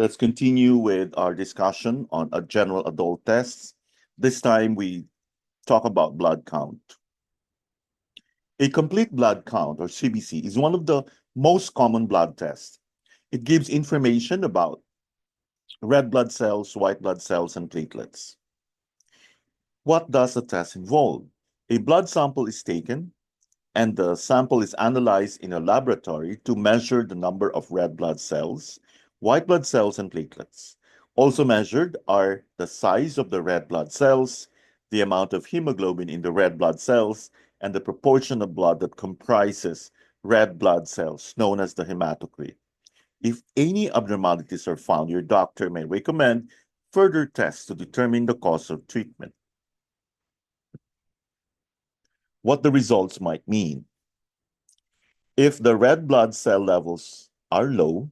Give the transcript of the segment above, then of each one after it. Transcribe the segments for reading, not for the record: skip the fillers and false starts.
Let's continue with our discussion on a general adult tests. This time we talk about blood count. A complete blood count, or CBC, is one of the most common blood tests. It gives information about red blood cells, white blood cells, and platelets. What does the test involve? A blood sample is taken, and the sample is analyzed in a laboratory to measure the number of red blood cells, white blood cells, and platelets. Also measured are the size of the red blood cells, the amount of hemoglobin in the red blood cells, and the proportion of blood that comprises red blood cells, known as the hematocrit. If any abnormalities are found, your doctor may recommend further tests to determine the cause of treatment. What the results might mean. If the red blood cell levels are low,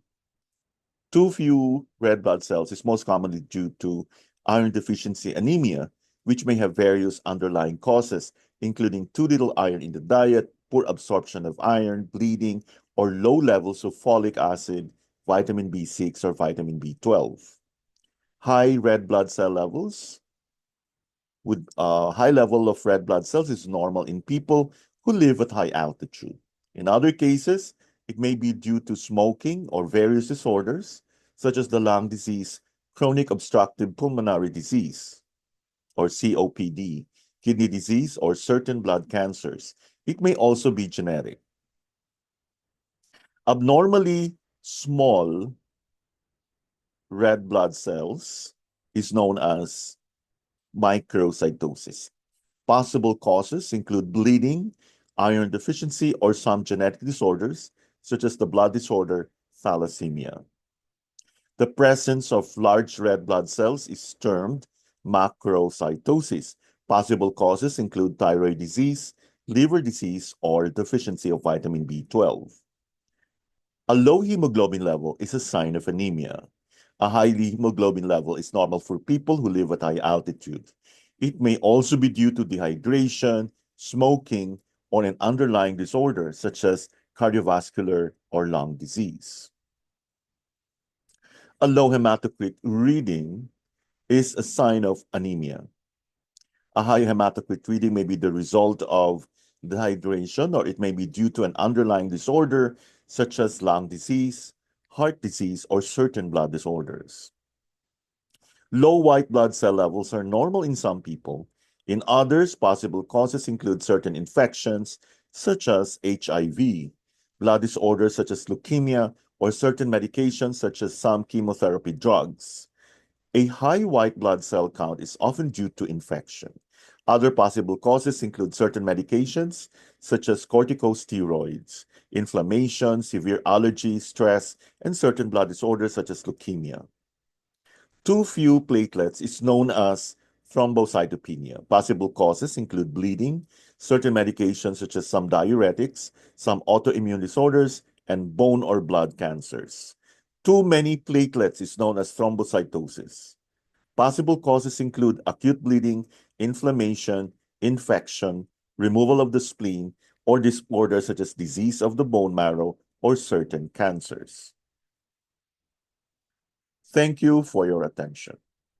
too few red blood cells is most commonly due to iron deficiency anemia, which may have various underlying causes, including too little iron in the diet, poor absorption of iron, bleeding, or low levels of folic acid, vitamin B6, or vitamin B12. High red blood cell levels with a high level of red blood cells is normal in people who live at high altitude. In other cases, it may be due to smoking or various disorders, such as the lung disease, chronic obstructive pulmonary disease, or COPD, kidney disease, or certain blood cancers. It may also be genetic. Abnormally small red blood cells is known as microcytosis. Possible causes include bleeding, iron deficiency, or some genetic disorders, such as the blood disorder thalassemia. The presence of large red blood cells is termed macrocytosis. Possible causes include thyroid disease, liver disease, or deficiency of vitamin B12. A low hemoglobin level is a sign of anemia. A high hemoglobin level is normal for people who live at high altitude. It may also be due to dehydration, smoking, or an underlying disorder such as cardiovascular or lung disease. A low hematocrit reading is a sign of anemia. A high hematocrit reading may be the result of dehydration, or it may be due to an underlying disorder such as lung disease, heart disease, or certain blood disorders. Low white blood cell levels are normal in some people. In others, possible causes include certain infections, such as HIV, blood disorders such as leukemia, or certain medications such as some chemotherapy drugs. A high white blood cell count is often due to infection. Other possible causes include certain medications, such as corticosteroids, inflammation, severe allergy, stress, and certain blood disorders such as leukemia. Too few platelets is known as thrombocytopenia. Possible causes include bleeding, certain medications such as some diuretics, some autoimmune disorders, and bone or blood cancers. Too many platelets is known as thrombocytosis. Possible causes include acute bleeding, inflammation, infection, removal of the spleen, or disorders such as disease of the bone marrow or certain cancers. Thank you for your attention.